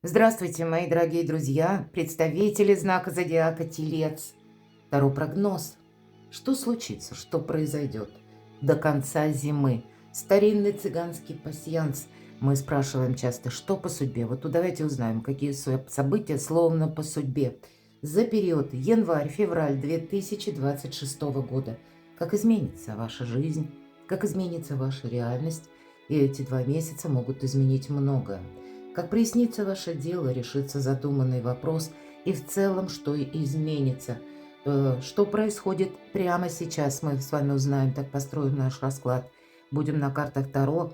Здравствуйте, мои дорогие друзья, представители знака зодиака Телец. Таро прогноз. Что случится, что произойдет до конца зимы? Старинный цыганский пасьянс. Мы спрашиваем часто, что по судьбе. Вот тут давайте узнаем, какие события словно по судьбе. За период январь-февраль 2026 года. Как изменится ваша жизнь, как изменится ваша реальность. И эти 2 месяца могут изменить многое. Как прояснится ваше дело, решится задуманный вопрос, и в целом, что изменится. Что происходит прямо сейчас, мы с вами узнаем, так построен наш расклад. Будем на картах Таро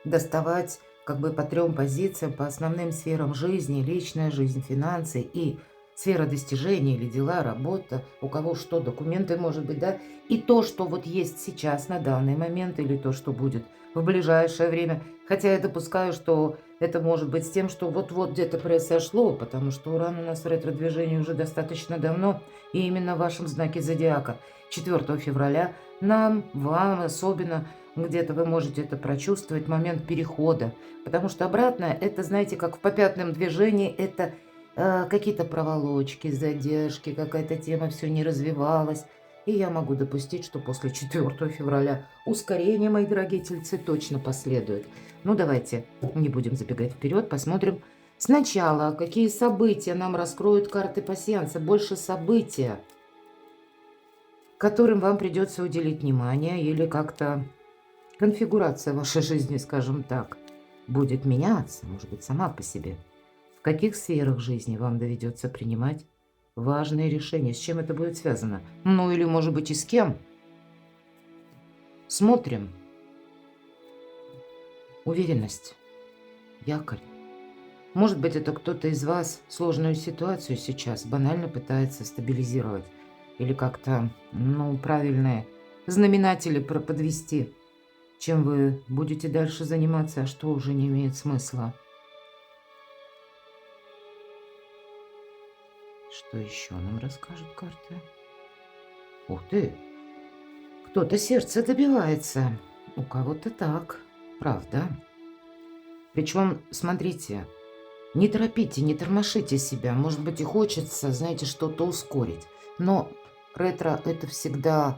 доставать как бы по 3 позициям, по основным сферам жизни: личная жизнь, финансы и сфера достижений или дела, работа, у кого что, документы, может быть, да, и то, что вот есть сейчас на данный момент, или то, что будет в ближайшее время. Хотя я допускаю, что это может быть с тем, что вот-вот где-то произошло, потому что Уран у нас в ретро-движении уже достаточно давно, и именно в вашем знаке зодиака. 4 февраля нам, вам особенно, где-то вы можете это прочувствовать, момент перехода. Потому что обратно, это, знаете, как в попятном движении, это какие-то проволочки, задержки, какая-то тема все не развивалась. И я могу допустить, что после 4 февраля ускорение, мои дорогие тельцы, точно последует. Ну, давайте не будем забегать вперед, посмотрим сначала, какие события нам раскроют карты пасьянса. Больше события, которым вам придется уделить внимание, или как-то конфигурация вашей жизни, скажем так, будет меняться, может быть, сама по себе. В каких сферах жизни вам доведется принимать важные решения, с чем это будет связано? Ну, или, может быть, и с кем? Смотрим. Уверенность. Якорь. Может быть, это кто-то из вас сложную ситуацию сейчас банально пытается стабилизировать или как-то, ну, правильные знаменатели подвести, чем вы будете дальше заниматься, а что уже не имеет смысла. Что еще нам расскажут карты? Ух ты! Кто-то сердце добивается, у кого-то так, правда? Причем, смотрите, не торопите, не тормошите себя. Может быть, и хочется, знаете, что-то ускорить. Но ретро – это всегда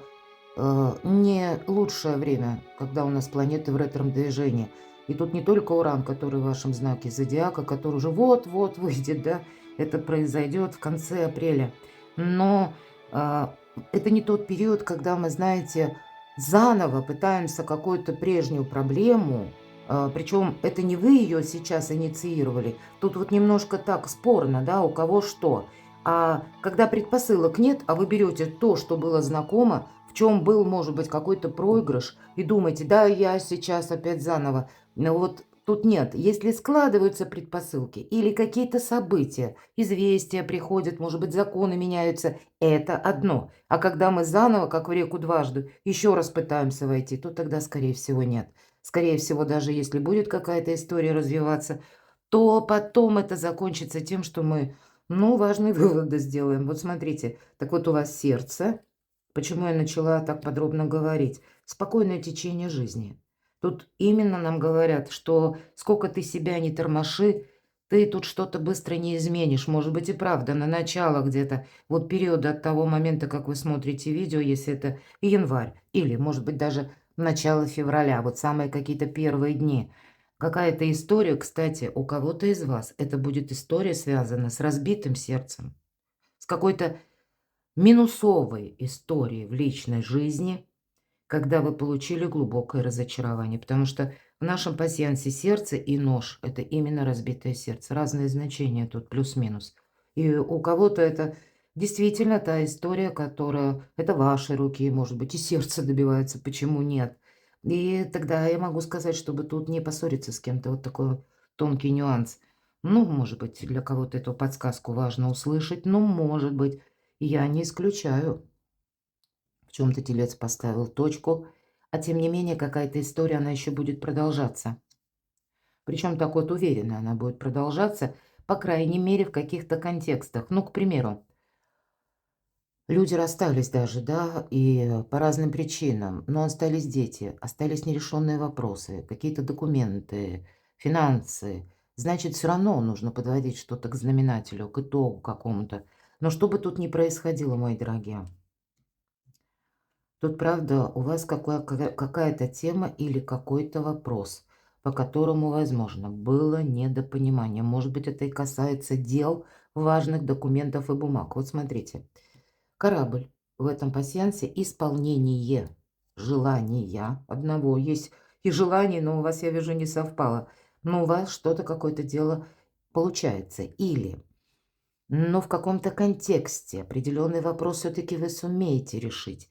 не лучшее время, когда у нас планеты в ретро-движении. И тут не только Уран, который в вашем знаке зодиака, который уже вот-вот выйдет, да, это произойдет в конце апреля. Но это не тот период, когда мы, знаете, заново пытаемся какую-то прежнюю проблему, причем это не вы ее сейчас инициировали. Тут вот немножко так спорно, да, у кого что. А когда предпосылок нет, а вы берете то, что было знакомо, в чем был, может быть, какой-то проигрыш, и думаете, да, я сейчас опять заново. Но вот тут нет. Если складываются предпосылки или какие-то события, известия приходят, может быть, законы меняются, это одно. А когда мы заново, как в реку дважды, еще раз пытаемся войти, то тогда, скорее всего, нет. Скорее всего, даже если будет какая-то история развиваться, то потом это закончится тем, что мы, ну, важные выводы сделаем. Вот смотрите, так вот у вас сердце. Почему я начала так подробно говорить? Спокойное течение жизни. Тут именно нам говорят, что сколько ты себя не тормоши, ты тут что-то быстро не изменишь. Может быть и правда, на начало где-то, вот периода от того момента, как вы смотрите видео, если это январь, или, может быть, даже начало февраля, вот самые какие-то первые дни. Какая-то история, кстати, у кого-то из вас, это будет история, связана с разбитым сердцем, с какой-то минусовой истории в личной жизни, когда вы получили глубокое разочарование. Потому что в нашем пасьянсе сердце и нож – это именно разбитое сердце. Разные значения тут, плюс-минус. И у кого-то это действительно та история, которая… Это ваши руки, может быть, и сердце добивается, почему нет. И тогда я могу сказать, чтобы тут не поссориться с кем-то. Вот такой тонкий нюанс. Ну, может быть, для кого-то эту подсказку важно услышать, но, может быть, я не исключаю. В чем-то телец поставил точку, а тем не менее какая-то история, она еще будет продолжаться. Причем так вот уверенно она будет продолжаться, по крайней мере, в каких-то контекстах. Ну, к примеру, люди расстались даже, да, и по разным причинам, но остались дети, остались нерешенные вопросы, какие-то документы, финансы. Значит, все равно нужно подводить что-то к знаменателю, к итогу какому-то. Но что бы тут ни происходило, мои дорогие, тут, правда, у вас какая-то тема или какой-то вопрос, по которому, возможно, было недопонимание. Может быть, это и касается дел, важных документов и бумаг. Вот смотрите, корабль в этом пасьянсе — исполнение желания одного. Есть и желание, но у вас, я вижу, не совпало. Но у вас что-то, какое-то дело получается. Или, но в каком-то контексте определенный вопрос все-таки вы сумеете решить.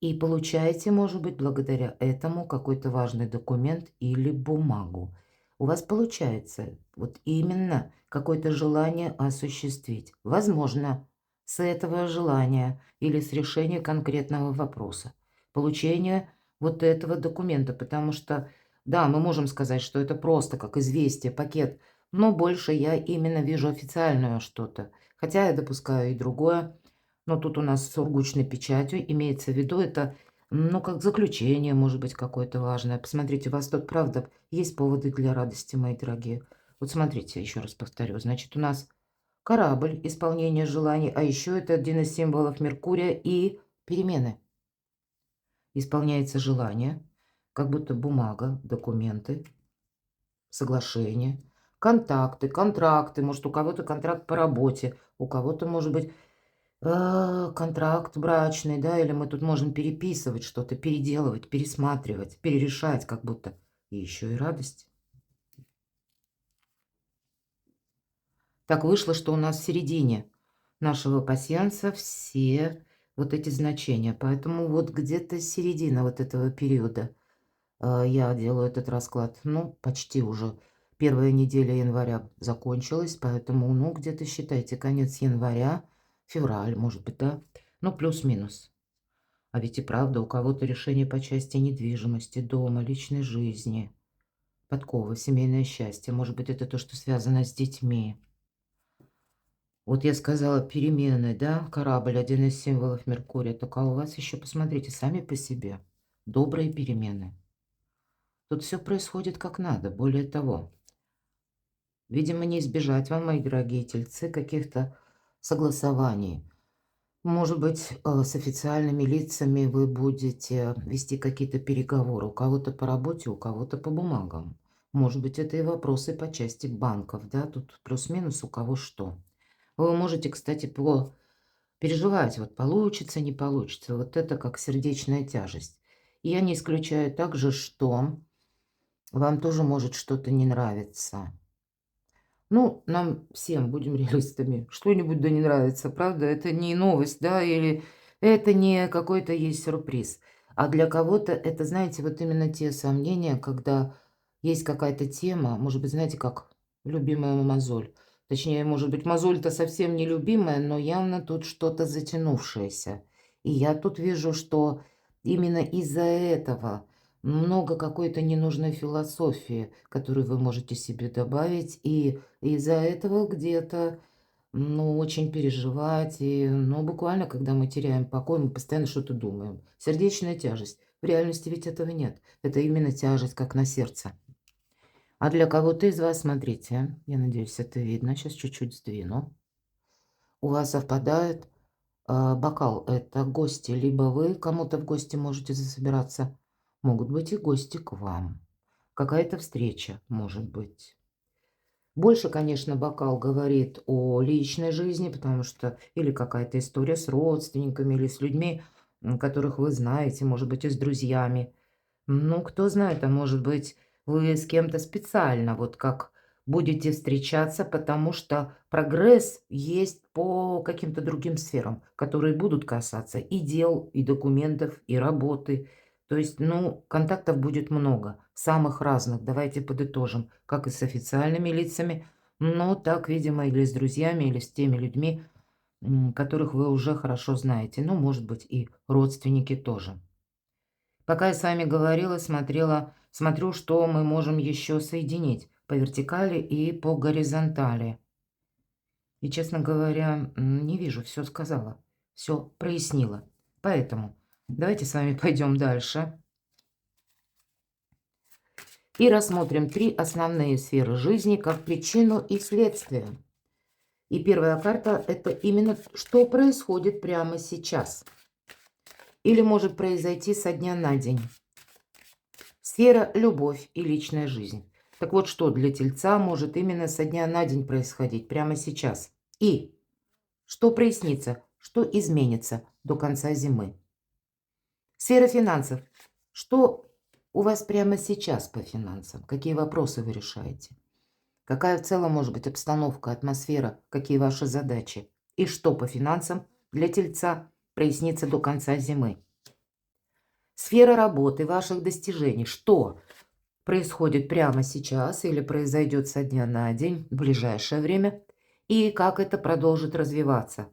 И получаете, может быть, благодаря этому какой-то важный документ или бумагу. У вас получается вот именно какое-то желание осуществить. Возможно, с этого желания или с решения конкретного вопроса. Получение вот этого документа, потому что, да, мы можем сказать, что это просто как известие, пакет, но больше я именно вижу официальное что-то. Хотя я допускаю и другое. Но тут у нас с сургучной печатью имеется в виду это, ну, как заключение, может быть, какое-то важное. Посмотрите, у вас тут, правда, есть поводы для радости, мои дорогие. Вот смотрите, еще раз повторю. Значит, у нас корабль, исполнение желаний, а еще это один из символов Меркурия и перемены. Исполняется желание, как будто бумага, документы, соглашения, контакты, контракты. Может, у кого-то контракт по работе, у кого-то, может быть, контракт брачный, да, или мы тут можем переписывать что-то, переделывать, пересматривать, перерешать как будто. И еще и радость. Так вышло, что у нас в середине нашего пасьянса все вот эти значения. Поэтому вот где-то середина вот этого периода я делаю этот расклад. Ну, почти уже. Первая неделя января закончилась, поэтому, ну, где-то считайте, конец января, февраль, может быть, да? Ну, плюс-минус. А ведь и правда, у кого-то решение по части недвижимости, дома, личной жизни, подкова, семейное счастье. Может быть, это то, что связано с детьми. Вот я сказала перемены, да, корабль, один из символов Меркурия. Только у вас еще, посмотрите, сами по себе. Добрые перемены. Тут все происходит как надо. Более того, видимо, не избежать вам, мои дорогие тельцы, каких-то согласований. Может быть, с официальными лицами вы будете вести какие-то переговоры. У кого-то по работе, у кого-то по бумагам. Может быть, это и вопросы по части банков, да, тут плюс-минус у кого что. Вы можете, кстати, переживать, вот получится, не получится. Вот это как сердечная тяжесть. И я не исключаю также, что вам тоже может что-то не нравиться. Ну, нам всем, будем реалистами, что-нибудь да не нравится, правда? Это не новость, да, или это не какой-то есть сюрприз. А для кого-то это, знаете, вот именно те сомнения, когда есть какая-то тема, может быть, знаете, как любимая мозоль. Точнее, может быть, мозоль-то совсем не любимая, но явно тут что-то затянувшееся. И я тут вижу, что именно из-за этого много какой-то ненужной философии, которую вы можете себе добавить, и из-за этого где-то, ну, очень переживать. И, ну, буквально, когда мы теряем покой, мы постоянно что-то думаем. Сердечная тяжесть. В реальности ведь этого нет. Это именно тяжесть, как на сердце. А для кого-то из вас, смотрите, я надеюсь, это видно. Сейчас чуть-чуть сдвину. У вас совпадает бокал. Это гости. Либо вы кому-то в гости можете засобираться. Могут быть и гости к вам. Какая-то встреча может быть. Больше, конечно, бокал говорит о личной жизни, потому что или какая-то история с родственниками, или с людьми, которых вы знаете, может быть, и с друзьями. Ну, кто знает, а может быть, вы с кем-то специально, вот как будете встречаться, потому что прогресс есть по каким-то другим сферам, которые будут касаться и дел, и документов, и работы. То есть, ну, контактов будет много, самых разных. Давайте подытожим, как и с официальными лицами, но так, видимо, или с друзьями, или с теми людьми, которых вы уже хорошо знаете. Ну, может быть, и родственники тоже. Пока я с вами говорила, смотрю, что мы можем еще соединить по вертикали и по горизонтали. И, честно говоря, не вижу, все сказала, все прояснила. Поэтому давайте с вами пойдем дальше. И рассмотрим 3 основные сферы жизни как причину и следствие. И первая карта – это именно что происходит прямо сейчас. Или может произойти со дня на день. Сфера – любовь и личная жизнь. Так вот, что для Тельца может именно со дня на день происходить прямо сейчас. И что прояснится, что изменится до конца зимы. Сфера финансов. Что у вас прямо сейчас по финансам? Какие вопросы вы решаете? Какая в целом может быть обстановка, атмосфера, какие ваши задачи? И что по финансам для Тельца прояснится до конца зимы? Сфера работы, ваших достижений. Что происходит прямо сейчас или произойдет со дня на день в ближайшее время? И как это продолжит развиваться?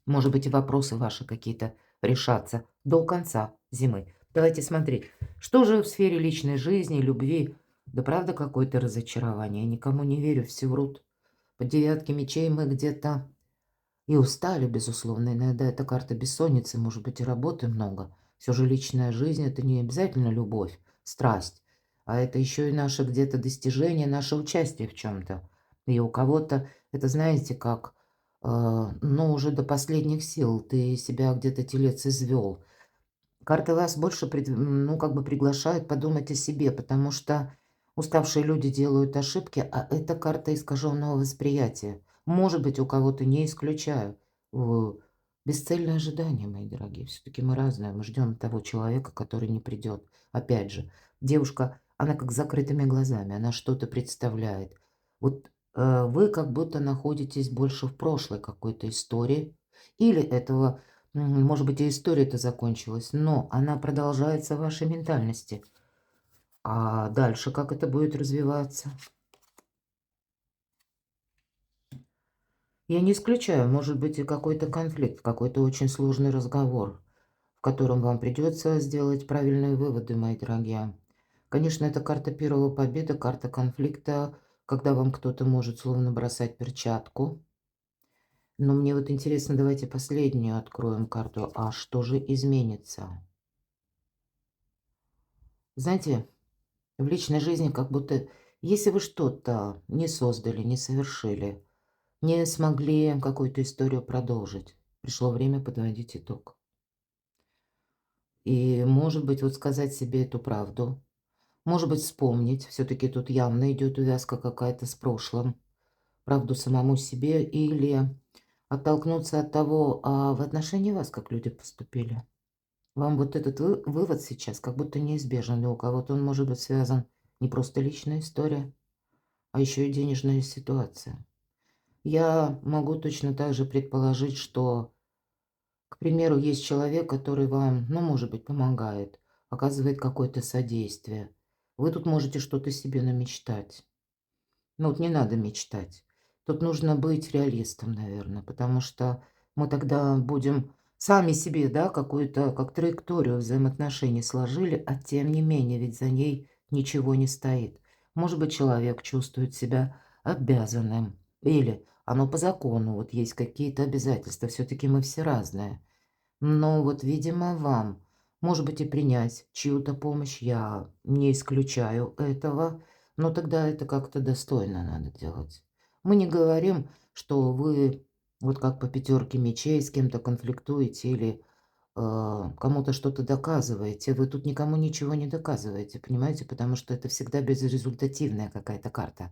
Может быть, и вопросы ваши какие-то решатся до конца зимы. Давайте смотреть, что же в сфере личной жизни, любви. Да правда какое-то разочарование. Я никому не верю, все врут. По девятке мечей мы где-то и устали, безусловно. Иногда это карта бессонницы, может быть, и работы много. Все же личная жизнь – это не обязательно любовь, страсть, а это еще и наше где-то достижение, наше участие в чем-то. И у кого-то это, знаете, как, ну, уже до последних сил ты себя где-то телец извел. Карты вас больше, ну, как бы приглашают подумать о себе, потому что уставшие люди делают ошибки, а это карта искаженного восприятия. Может быть, у кого-то, не исключаю. Бесцельное ожидание, мои дорогие. Все-таки мы разные. Мы ждем того человека, который не придет. Опять же, девушка, она как с закрытыми глазами, она что-то представляет. Вот вы как будто находитесь больше в прошлой какой-то истории. Или этого может быть, и история-то закончилась, но она продолжается в вашей ментальности. А дальше как это будет развиваться? Я не исключаю, может быть и какой-то конфликт, какой-то очень сложный разговор, в котором вам придется сделать правильные выводы, мои дорогие. Конечно, это карта первого победы, карта конфликта, когда вам кто-то может словно бросать перчатку. Но мне вот интересно, давайте последнюю откроем карту. А что же изменится? Знаете, в личной жизни как будто, если вы что-то не создали, не совершили, не смогли какую-то историю продолжить, пришло время подводить итог. И, может быть, вот сказать себе эту правду, может быть, вспомнить, все-таки тут явно идет увязка какая-то с прошлым, правду самому себе или оттолкнуться от того, а в отношении вас как люди поступили. Вам вот этот вывод сейчас как будто неизбежен, для у кого-то он может быть связан не просто личная история, а еще и денежная ситуация. Я могу точно так же предположить, что, к примеру, есть человек, который вам, ну, может быть, помогает, оказывает какое-то содействие. Вы тут можете что-то себе намечтать. Ну, вот не надо мечтать. Тут нужно быть реалистом, наверное, потому что мы тогда будем сами себе, да, какую-то, как траекторию взаимоотношений сложили, а тем не менее, ведь за ней ничего не стоит. Может быть, человек чувствует себя обязанным, или оно по закону, вот есть какие-то обязательства, все-таки мы все разные. Но вот, видимо, вам, может быть, и принять чью-то помощь, я не исключаю этого, но тогда это как-то достойно надо делать. Мы не говорим, что вы вот как по пятерке мечей с кем-то конфликтуете или кому-то что-то доказываете. Вы тут никому ничего не доказываете, понимаете, потому что это всегда безрезультативная какая-то карта.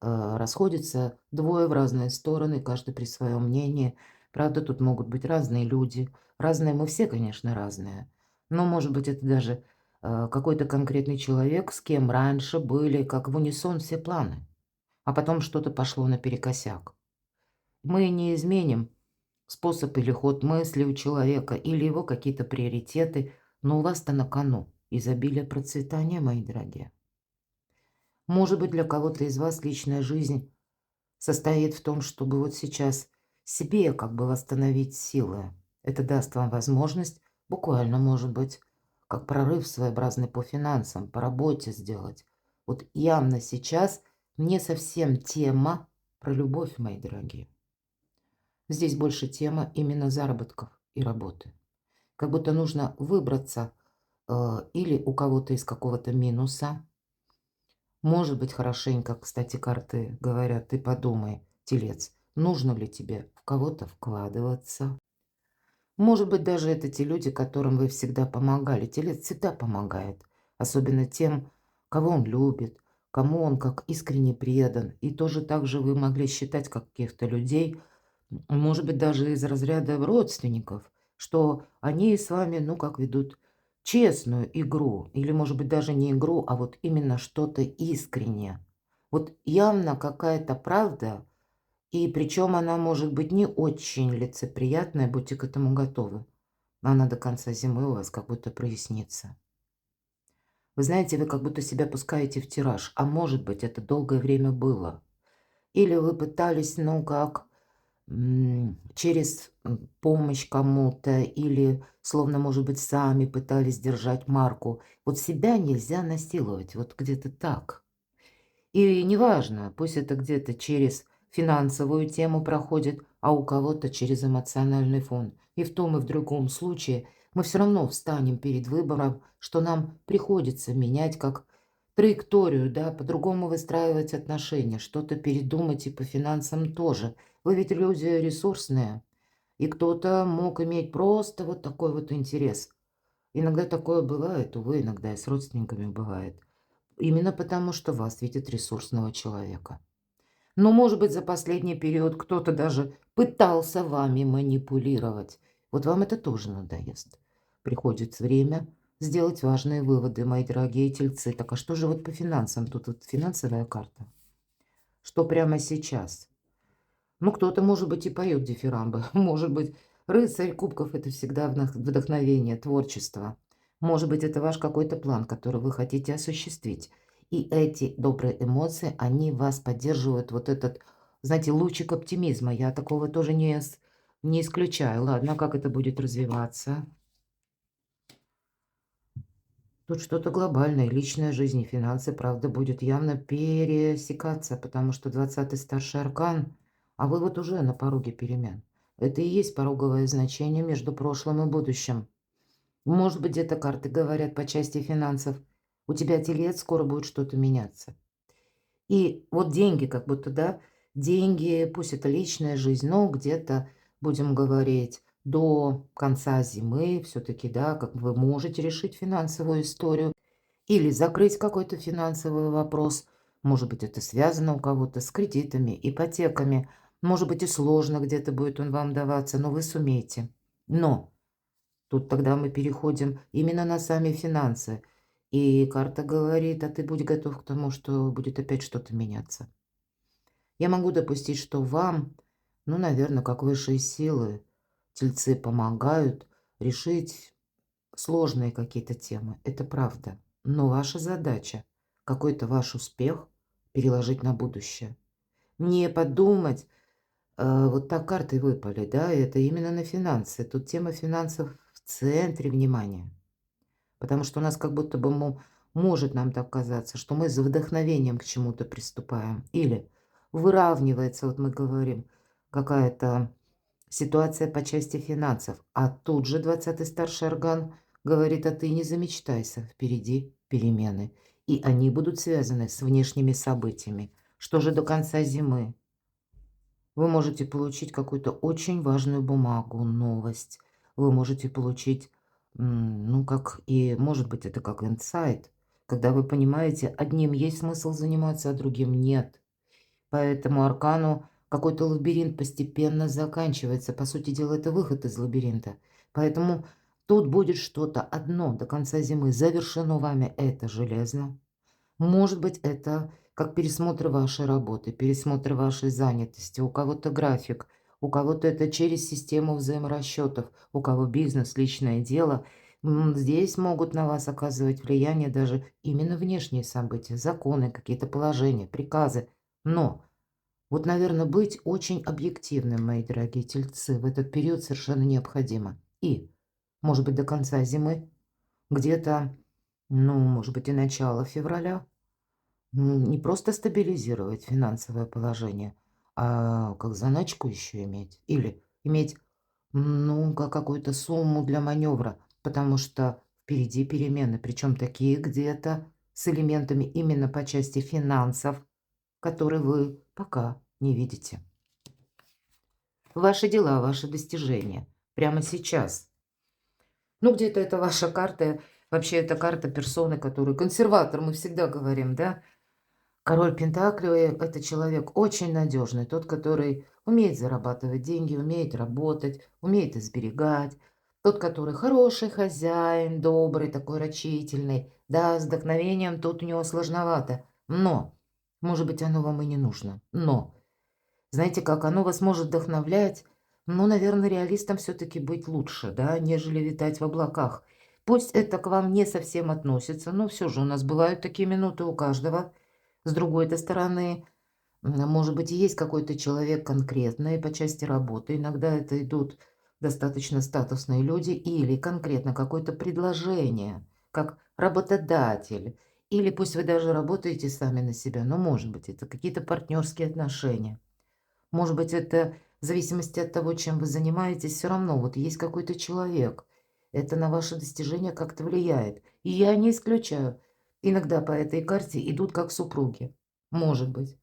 Расходятся двое в разные стороны, каждый при своем мнении. Правда, тут могут быть разные люди. Разные мы все, конечно, разные. Но, может быть, это даже какой-то конкретный человек, с кем раньше были как в унисон все планы, а потом что-то пошло наперекосяк. Мы не изменим способ или ход мысли у человека, или его какие-то приоритеты, но у вас-то на кону изобилие процветания, мои дорогие. Может быть, для кого-то из вас личная жизнь состоит в том, чтобы вот сейчас себе как бы восстановить силы. Это даст вам возможность, буквально, может быть, как прорыв своеобразный по финансам, по работе сделать. Вот явно сейчас не совсем тема про любовь, мои дорогие. Здесь больше тема именно заработков и работы. Как будто нужно выбраться или у кого-то из какого-то минуса, Может быть, хорошенько, кстати, карты говорят, ты подумай, телец, нужно ли тебе в кого-то вкладываться. Может быть, даже это те люди, которым вы всегда помогали. Телец всегда помогает, особенно тем, кого он любит, кому он как искренне предан. И тоже так же вы могли считать каких-то людей, может быть, даже из разряда родственников, что они с вами, ну, как ведут честную игру. Или, может быть, даже не игру, а вот именно что-то искреннее. Вот явно какая-то правда, и причем она может быть не очень лицеприятная, будьте к этому готовы. Она до конца зимы у вас как будто прояснится. Вы знаете, вы как будто себя пускаете в тираж, а может быть, это долгое время было. Или вы пытались, ну как, через помощь кому-то, или словно, может быть, сами пытались держать марку. Вот себя нельзя насиловать, вот где-то так. И неважно, пусть это где-то через финансовую тему проходит, а у кого-то через эмоциональный фон. И в том, и в другом случае мы все равно встанем перед выбором, что нам приходится менять как траекторию, да, по-другому выстраивать отношения, что-то передумать и по финансам тоже. Вы ведь люди ресурсные, и кто-то мог иметь просто вот такой вот интерес. Иногда такое бывает, увы, иногда и с родственниками бывает. Именно потому, что вас видят ресурсного человека. Но, может быть, за последний период кто-то даже пытался вами манипулировать. Вот вам это тоже надоест. Приходит время сделать важные выводы, мои дорогие тельцы. Так а что же вот по финансам? Тут вот финансовая карта. Что прямо сейчас? Ну, кто-то, может быть, и поет дифирамбы. Может быть, рыцарь кубков– это всегда вдохновение, творчество. Может быть, это ваш какой-то план, который вы хотите осуществить. И эти добрые эмоции, они вас поддерживают, вот этот, знаете, лучик оптимизма. Я такого тоже не исключаю. Ладно, как это будет развиваться? Тут что-то глобальное, личная жизнь и финансы, правда, будет явно пересекаться, потому что 20-й старший аркан, а вы вот уже на пороге перемен. Это и есть пороговое значение между прошлым и будущим. Может быть, где-то карты говорят по части финансов. У тебя телец, скоро будет что-то меняться. И вот деньги, как будто, да, деньги, пусть это личная жизнь, но где-то, будем говорить, до конца зимы все-таки, да, как вы можете решить финансовую историю или закрыть какой-то финансовый вопрос. Может быть, это связано у кого-то с кредитами, ипотеками. Может быть, и сложно где-то будет он вам даваться, но вы сумеете. Но тут тогда мы переходим именно на сами финансы. И карта говорит, а ты будь готов к тому, что будет опять что-то меняться. Я могу допустить, что вам, ну, наверное, как высшие силы, тельцы помогают решить сложные какие-то темы. Это правда. Но ваша задача– какой-то ваш успех переложить на будущее. Не подумать, вот так карты выпали, да, это именно на финансы. Тут тема финансов в центре внимания. Потому что у нас как будто бы может нам так казаться, что мы за вдохновением к чему-то приступаем. Или выравнивается, вот мы говорим, какая-то ситуация по части финансов. А тут же 20-й старший орган говорит, а ты не замечтайся, впереди перемены. И они будут связаны с внешними событиями. Что же до конца зимы? Вы можете получить какую-то очень важную бумагу, новость. Вы можете получить, ну, как и, может быть, это как инсайт, когда вы понимаете, одним есть смысл заниматься, а другим нет. Поэтому аркану какой-то лабиринт постепенно заканчивается. По сути дела, это выход из лабиринта. Поэтому тут будет что-то одно до конца зимы завершено вами. Это железно. Может быть, это как пересмотр вашей работы, пересмотр вашей занятости. У кого-то график, у кого-то это через систему взаиморасчетов, у кого бизнес, личное дело. Здесь могут на вас оказывать влияние даже именно внешние события, законы, какие-то положения, приказы. Но вот, наверное, быть очень объективным, мои дорогие тельцы, в этот период совершенно необходимо. И, может быть, до конца зимы, где-то, ну, может быть, и начало февраля, не просто стабилизировать финансовое положение, а как заначку еще иметь. Или иметь, ну, какую-то сумму для маневра, потому что впереди перемены, причем такие где-то с элементами именно по части финансов, которые вы пока не видите. Ваши дела, ваши достижения прямо сейчас. Ну, где-то это ваша карта. Вообще, это карта персоны, которую консерватор, мы всегда говорим, да? Король Пентаклей– это человек очень надежный, тот, который умеет зарабатывать деньги, умеет работать, умеет и сберегать. Тот, который хороший хозяин, добрый, такой рачительный. Да, с вдохновением тут у него сложновато. Но, может быть, оно вам и не нужно. Но, знаете как, оно вас может вдохновлять. Ну, наверное, реалистом все-таки быть лучше, да, нежели витать в облаках. Пусть это к вам не совсем относится, но все же у нас бывают такие минуты у каждого. С другой-то стороны, может быть, и есть какой-то человек конкретный по части работы. Иногда это идут достаточно статусные люди или конкретно какое-то предложение, как работодатель. Или пусть вы даже работаете сами на себя, но, может быть, это какие-то партнерские отношения. Может быть, это в зависимости от того, чем вы занимаетесь, все равно вот есть какой-то человек. Это на ваши достижения как-то влияет. И я не исключаю. Иногда по этой карте идут как супруги. Может быть.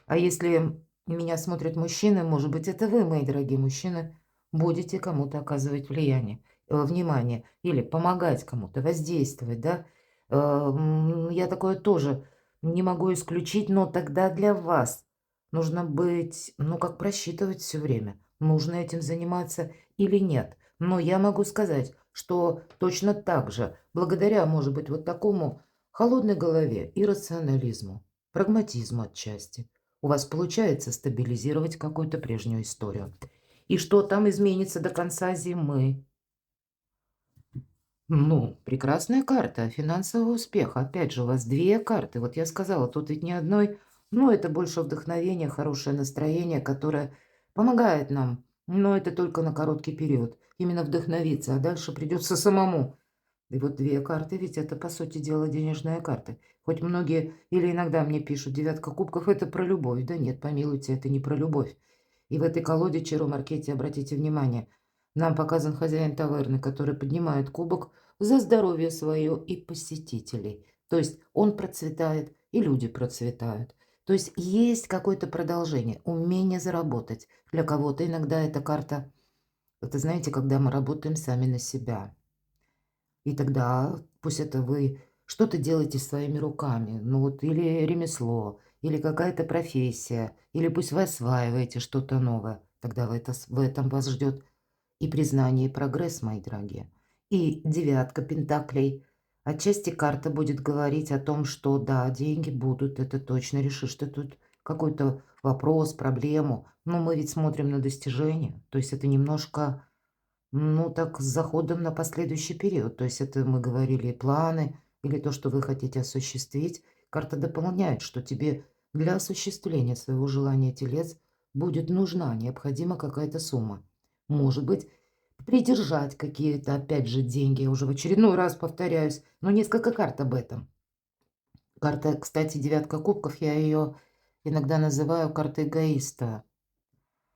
А если меня смотрят мужчины, может быть, это вы, мои дорогие мужчины, будете кому-то оказывать внимание или помогать кому-то, воздействовать, да. Я такое тоже не могу исключить, но тогда для вас нужно быть, ну, как просчитывать все время, нужно этим заниматься или нет. Но я могу сказать, что точно так же, благодаря, может быть, вот такому холодной голове и рационализму, прагматизму отчасти, у вас получается стабилизировать какую-то прежнюю историю. И что там изменится до конца зимы? Ну, прекрасная карта финансового успеха. Опять же, у вас две карты. Вот я сказала, тут ведь ни одной. Ну, это больше вдохновение, хорошее настроение, которое помогает нам. Но это только на короткий период. Именно вдохновиться, а дальше придется самому. И вот две карты, ведь это, по сути дела, денежные карты. Хоть многие или иногда мне пишут, девятка кубков– это про любовь. Да нет, помилуйте, это не про любовь. И в этой колоде Чаро Маркете, обратите внимание, нам показан хозяин таверны, который поднимает кубок за здоровье свое и посетителей. То есть он процветает, и люди процветают. То есть есть какое-то продолжение, умение заработать. Для кого-то иногда эта карта, это знаете, когда мы работаем сами на себя. И тогда пусть это вы что-то делаете своими руками, ну вот или ремесло, или какая-то профессия, или пусть вы осваиваете что-то новое. Тогда в этом вас ждет и признание, и прогресс, мои дорогие. И девятка пентаклей. Отчасти карта будет говорить о том, что да, деньги будут, это точно решишь ты тут какой-то вопрос, проблему. Но мы ведь смотрим на достижения. То есть это немножко, ну, так, с заходом на последующий период. То есть это мы говорили планы или то, что вы хотите осуществить. Карта дополняет, что тебе для осуществления своего желания телец будет нужна, необходима какая-то сумма. Может быть, придержать какие-то, опять же, деньги. Я уже в очередной раз повторяюсь, но несколько карт об этом. Карта, кстати, девятка кубков, я ее иногда называю картой эгоиста.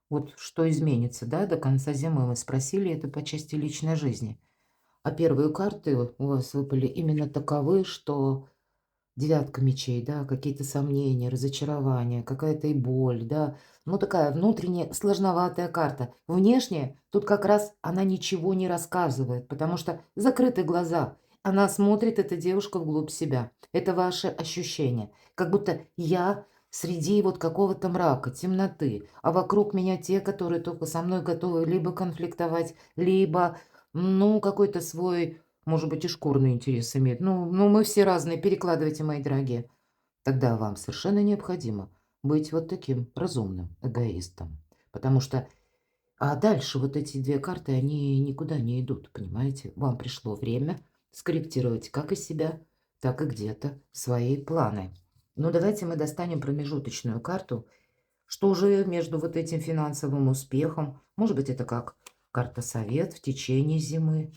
Вот что изменится, да, до конца зимы, мы спросили это по части личной жизни. А первые карты у вас выпали именно таковы, что девятка мечей, да, какие-то сомнения, разочарования, какая-то и боль, да. Ну, такая внутренне сложноватая карта. Внешне тут как раз она ничего не рассказывает, потому что закрыты глаза. Она смотрит, эта девушка, вглубь себя. Это ваши ощущения. Как будто я среди вот какого-то мрака, темноты, а вокруг меня те, которые только со мной готовы либо конфликтовать, либо, ну, какой-то свой, может быть, и шкурный интерес имеют. Ну, мы все разные, перекладывайте, мои дорогие. Тогда вам совершенно необходимо быть вот таким разумным эгоистом. Потому что, а дальше вот эти две карты, они никуда не идут, понимаете? Вам пришло время скорректировать как и себя, так и где-то свои планы. Но давайте мы достанем промежуточную карту, что же между вот этим финансовым успехом, может быть, это как карта совет в течение зимы.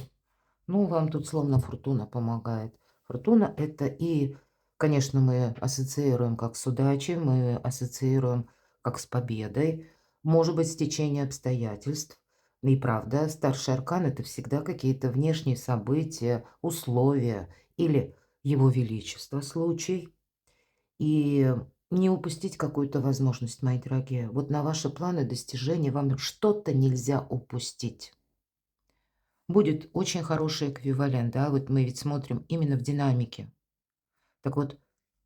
Ну, вам тут словно фортуна помогает. Фортуна– это и, конечно, мы ассоциируем как с удачей, мы ассоциируем как с победой, может быть, стечение обстоятельств. И правда, старший аркан– это всегда какие-то внешние события, условия или Его Величество случай. И не упустить какую-то возможность, мои дорогие. Вот на ваши планы, достижения вам что-то нельзя упустить. Будет очень хороший эквивалент, да, вот мы ведь смотрим именно в динамике. Так вот,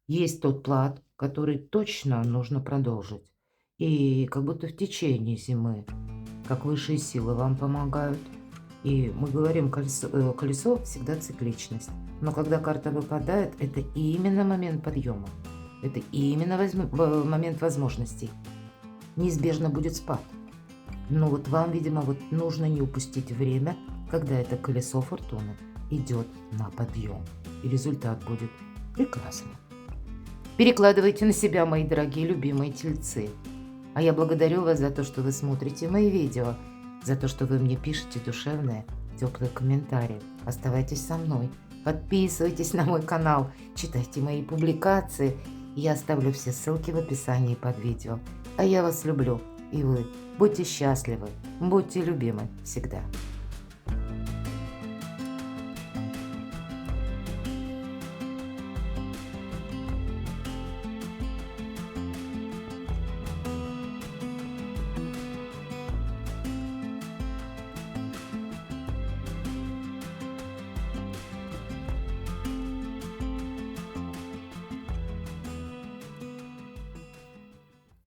есть тот плат, который точно нужно продолжить. И как будто в течение зимы, как высшие силы вам помогают. И мы говорим, колесо всегда цикличность. Но когда карта выпадает, это именно момент подъема. Это именно момент возможностей. Неизбежно будет спад. Но вот вам, видимо, вот нужно не упустить время, когда это колесо фортуны идет на подъем. И результат будет прекрасный. Перекладывайте на себя, мои дорогие, любимые тельцы. А я благодарю вас за то, что вы смотрите мои видео, за то, что вы мне пишете душевные, теплые комментарии. Оставайтесь со мной, подписывайтесь на мой канал, читайте мои публикации. Я оставлю все ссылки в описании под видео. А я вас люблю, и вы будьте счастливы, будьте любимы всегда.